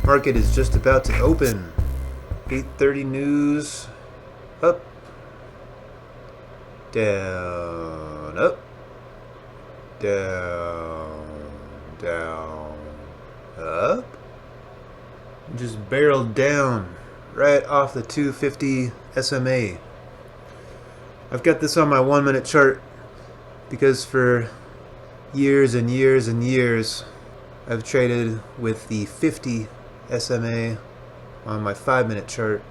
Market is just about to open. 8:30 news. Up. Down. Up. Down. Down. Up. Just barreled down right off the 250 SMA. I've got this on my 1 minute chart because for years and years and years I've traded with the 50 SMA on my 5 minute chart,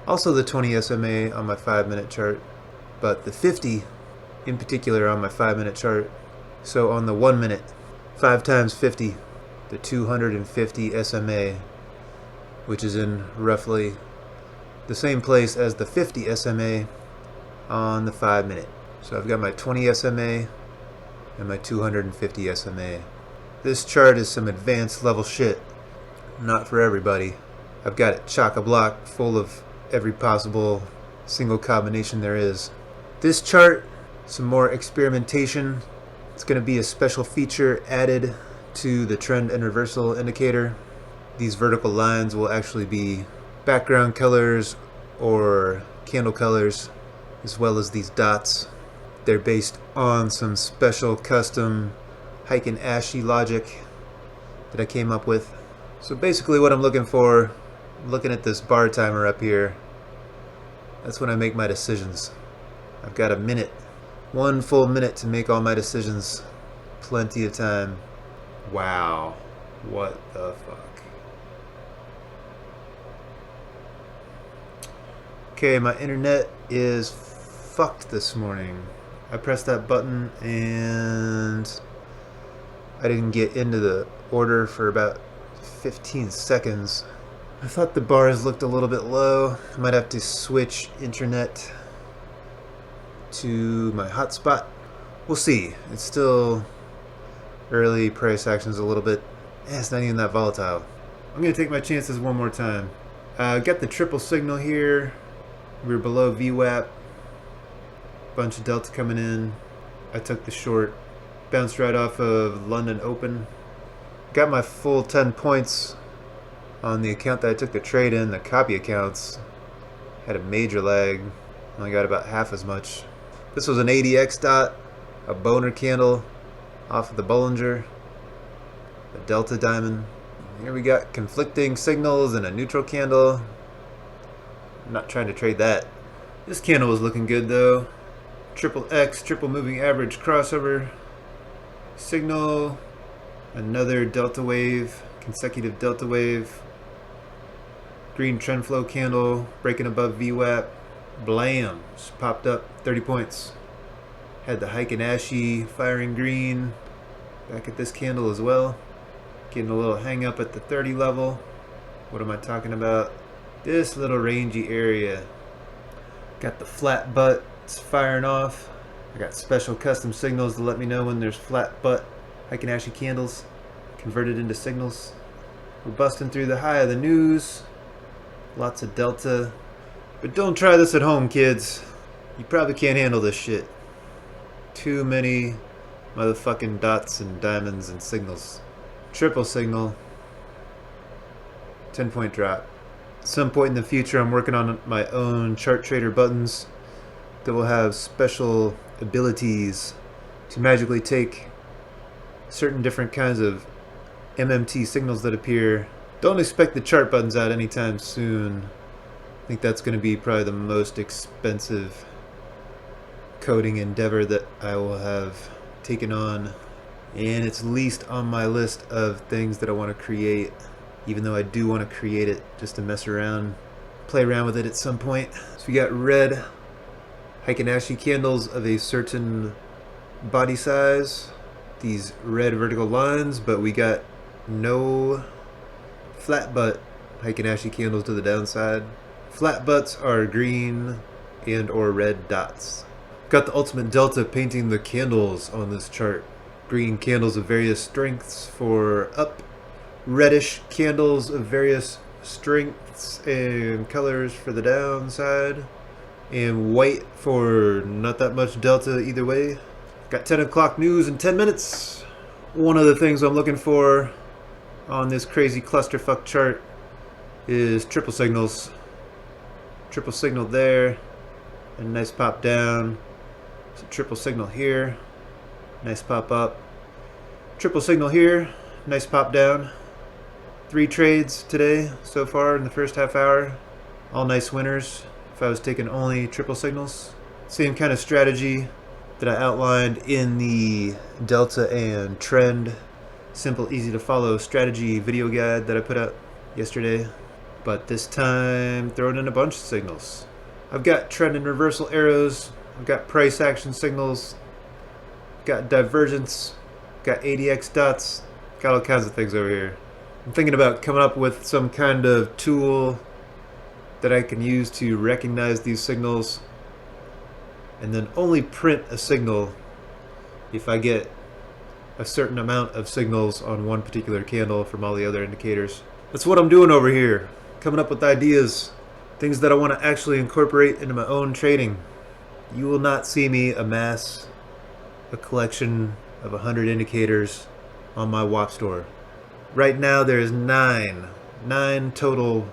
also the 20 SMA on my 5 minute chart, but the 50 in particular on my 5 minute chart. So on the 1 minute, 5 times 50, the 250 SMA, which is in roughly the same place as the 50 SMA on the 5 minute. So I've got my 20 SMA and my 250 SMA. This chart is some advanced level shit. Not for everybody. I've got it chock-a-block full of every possible single combination there is. This chart, some more experimentation. It's going to be a special feature added to the trend and reversal indicator. These vertical lines will actually be background colors or candle colors, as well as these dots. They're based on some special custom Heiken-Ashi logic that I came up with. So basically what I'm looking for, I'm looking at this bar timer up here. That's when I make my decisions. I've got a minute, 1 full minute to make all my decisions. Plenty of time. Wow, what the fuck. Okay, my internet is fucked this morning. I pressed that button and I didn't get into the order for about 15 seconds. I thought the bars looked a little bit low. I might have to switch internet to my hotspot. We'll see. It's still early price actions a little bit. It's not even that volatile. I'm gonna take my chances one more time. Got the triple signal here. We were below VWAP. Bunch of delta coming in. I took the short. Bounced right off of London Open. Got my full 10 points on the account that I took the trade in. The copy accounts had a major lag. Only got about half as much. This was an ADX dot, a boner candle off of the Bollinger, a delta diamond. Here we got conflicting signals and a neutral candle. I'm not trying to trade that. This candle was looking good though. Triple X, triple moving average crossover signal, another delta wave, consecutive delta wave, green trend flow candle breaking above VWAP. Blam, just popped up 30 points. Had the Heiken-Ashi firing green back at this candle as well. Getting a little hang up at the 30 level. What am I talking about? This little rangy area. Got the flat butts firing off. I got special custom signals to let me know when there's flat butt Heiken-Ashi candles converted into signals. We're busting through the high of the news. Lots of delta. But don't try this at home, kids. You probably can't handle this shit. Too many motherfucking dots and diamonds and signals. Triple signal. 10-point drop. At some point in the future, I'm working on my own chart trader buttons that will have special abilities to magically take certain different kinds of MMT signals that appear. Don't expect the chart buttons out anytime soon. I think that's going to be probably the most expensive coding endeavor that I will have taken on, and it's least on my list of things that I want to create, even though I do want to create it just to mess around, play around with it at some point. So we got red Heiken-Ashi candles of a certain body size, these red vertical lines, but we got no flat butt Heiken-Ashi candles to the downside. Flat butts are green and or red dots. Got the ultimate delta painting the candles on this chart. Green candles of various strengths for up, reddish candles of various strengths and colors for the downside, and white for not that much delta either way. Got 10 o'clock news in 10 minutes. One of the things I'm looking for on this crazy clusterfuck chart is triple signals. Triple signal there, and a nice pop down. So triple signal here, nice pop up. Triple signal here, nice pop down. 3 trades today so far in the first half hour. All nice winners if I was taking only triple signals. Same kind of strategy that I outlined in the Delta and Trend simple, easy to follow strategy video guide that I put out yesterday. But this time throwing in a bunch of signals. I've got trend and reversal arrows. I've got price action signals. Got divergence. Got ADX dots. Got all kinds of things over here. I'm thinking about coming up with some kind of tool that I can use to recognize these signals and then only print a signal if I get a certain amount of signals on one particular candle from all the other indicators. That's what I'm doing over here. Coming up with ideas, things that I want to actually incorporate into my own trading. You will not see me amass a collection of 100 indicators on my WAP store. Right now there is 9 total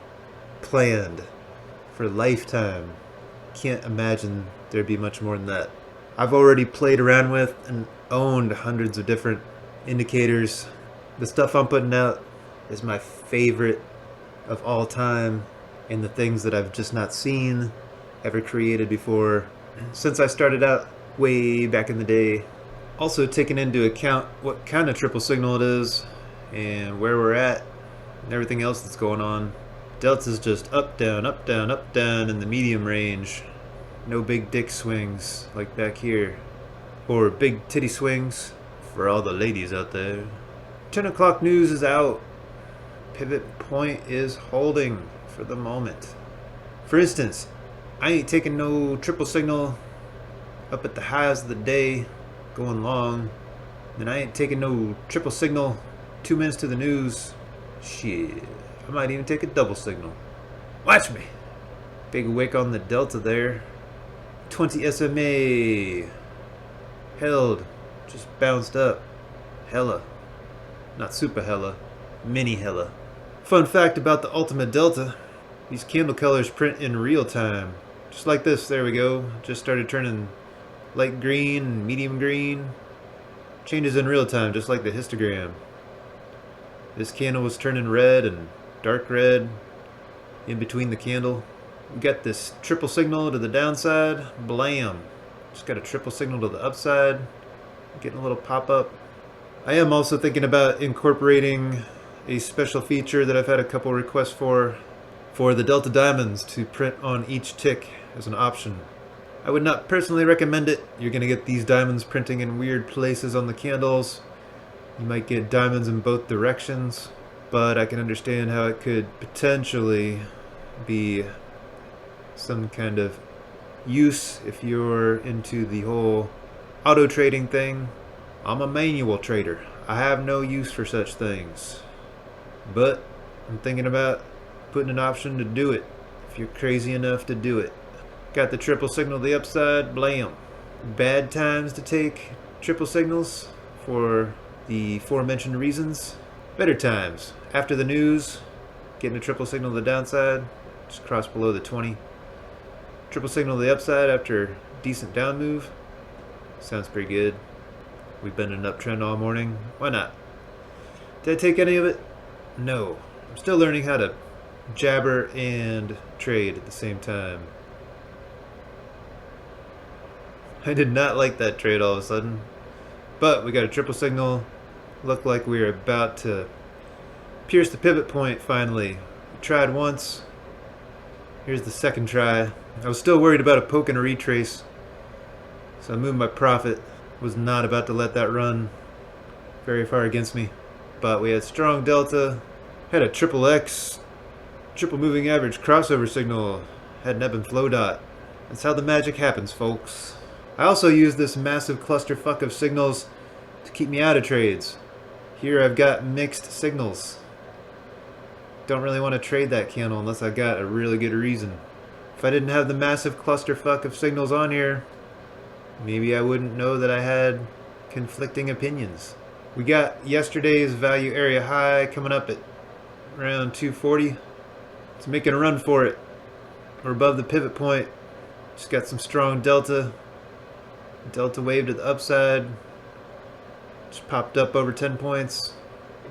planned for lifetime. Can't imagine there'd be much more than that. I've already played around with and owned hundreds of different indicators. The stuff I'm putting out is my favorite of all time, and the things that I've just not seen ever created before since I started out way back in the day. Also taking into account what kind of triple signal it is and where we're at and everything else that's going on. Delta's just up, down, up, down, up, down in the medium range. No big dick swings like back here. Or big titty swings for all the ladies out there. 10 o'clock news is out. Pivot point is holding for the moment. For instance, I ain't taking no triple signal up at the highs of the day going long. And I ain't taking no triple signal 2 minutes to the news. Shit, I might even take a double signal. Watch me. Big wick on the Delta there. 20 SMA. Held. Just bounced up. Hella. Not super hella. Mini hella. Fun fact about the Ultimate Delta. These candle colors print in real time. Just like this. There we go. Just started turning light green and medium green. Changes in real time, just like the histogram. This candle was turning red and dark red in between the candle. We got this triple signal to the downside. Blam. Just got a triple signal to the upside. Getting a little pop up. I am also thinking about incorporating a special feature that I've had a couple requests for the Delta Diamonds to print on each tick as an option. I would not personally recommend it. You're going to get these diamonds printing in weird places on the candles. You might get diamonds in both directions, but I can understand how it could potentially be some kind of use if you're into the whole auto trading thing. I'm a manual trader. I have no use for such things. But I'm thinking about putting an option to do it if you're crazy enough to do it. Got the triple signal to the upside, blam. Bad times to take triple signals for the aforementioned reasons. Better times. After the news, getting a triple signal to the downside, just cross below the 20. Triple signal to the upside after decent down move. Sounds pretty good. We've been in an uptrend all morning. Why not? Did I take any of it? No. I'm still learning how to jabber and trade at the same time. I did not like that trade all of a sudden. But we got a triple signal. Looked like we were about to pierce the pivot point finally. We tried once. Here's the second try. I was still worried about a poke and a retrace. So I moved my profit. Was not about to let that run very far against me. But we had strong delta. Had a triple X. Triple moving average crossover signal. Had an ebb and flow dot. That's how the magic happens, folks. I also use this massive clusterfuck of signals to keep me out of trades. Here I've got mixed signals. Don't really want to trade that candle unless I got a really good reason. If I didn't have the massive clusterfuck of signals on here, maybe I wouldn't know that I had conflicting opinions. We got yesterday's value area high coming up at around 240. It's making a run for it. We're above the pivot point. Just got some strong delta. Delta wave to the upside. Just popped up over 10 points.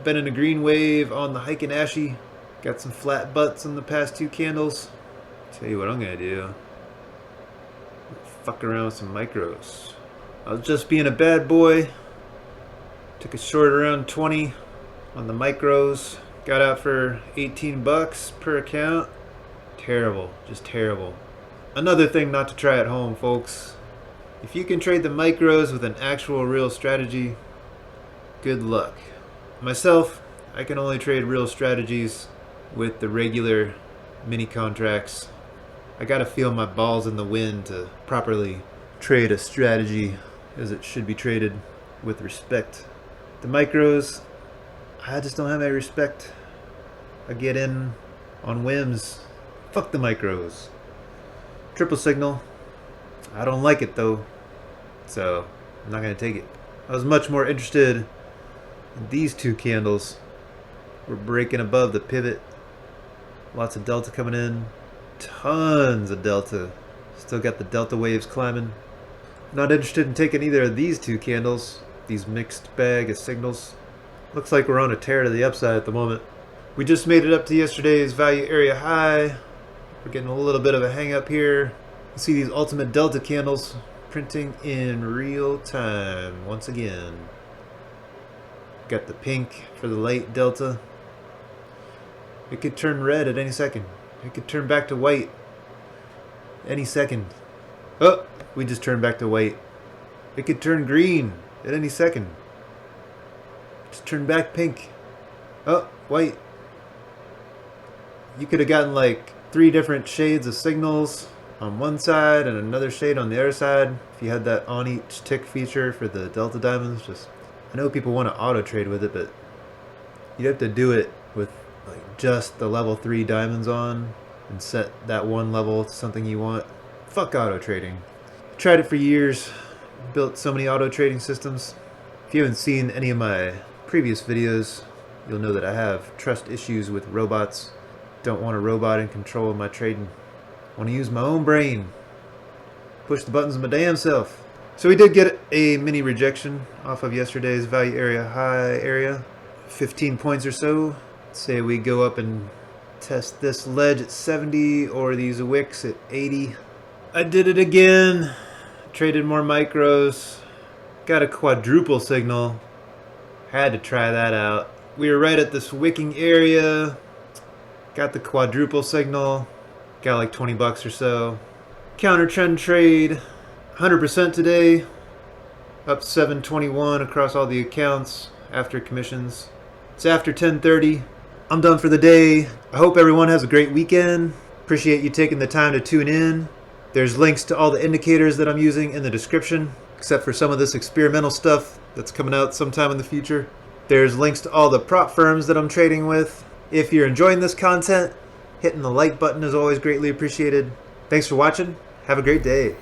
Been in a green wave on the hike and ashy. Got some flat butts on the past 2 candles. Tell you what I'm gonna do. Fuck around with some micros. I was just being a bad boy. Took a short around 20 on the micros. Got out for 18 bucks per account. Terrible, just terrible. Another thing not to try at home, folks. If you can trade the micros with an actual real strategy, good luck. Myself, I can only trade real strategies with the regular mini contracts. I gotta feel my balls in the wind to properly trade a strategy as it should be traded with respect. The micros, I just don't have any respect. I get in on whims. Fuck the micros. Triple signal, I don't like it though, so I'm not gonna take it. I was much more interested in these 2 candles. We're breaking above the pivot. Lots of delta coming in. Tons of delta. Still got the delta waves climbing. Not interested in taking either of these 2 candles. These mixed bag of signals. Looks like we're on a tear to the upside at the moment. We just made it up to yesterday's value area high. We're getting a little bit of a hang up here. You see these ultimate delta candles printing in real time once again. Got the pink for the late delta. It could turn red at any second. It could turn back to white any second. Oh, we just turned back to white. It could turn green at any second. Just turn back pink. Oh, white. You could have gotten like 3 different shades of signals on one side and another shade on the other side if you had that on each tick feature for the delta diamonds. Just, I know people want to auto trade with it, but you'd have to do it with like just the level 3 diamonds on and set that one level to something you want. Fuck auto trading. Tried it for years. Built so many auto trading systems. If you haven't seen any of my previous videos, you'll know that I have trust issues with robots. Don't want a robot in control of my trading. Want to use my own brain. Push the buttons of my damn self. So we did get a mini rejection off of yesterday's value area high area. 15 points or so. Say we go up and test this ledge at 70 or these wicks at 80. I did it again. Traded more micros. Got a quadruple signal. Had to try that out. We were right at this wicking area. Got the quadruple signal. Got like 20 bucks or so. Counter trend trade. 100% today. Up 721 across all the accounts after commissions. It's after 10:30. I'm done for the day. I hope everyone has a great weekend. Appreciate you taking the time to tune in. There's links to all the indicators that I'm using in the description, except for some of this experimental stuff that's coming out sometime in the future. There's links to all the prop firms that I'm trading with. If you're enjoying this content, hitting the like button is always greatly appreciated. Thanks for watching. Have a great day.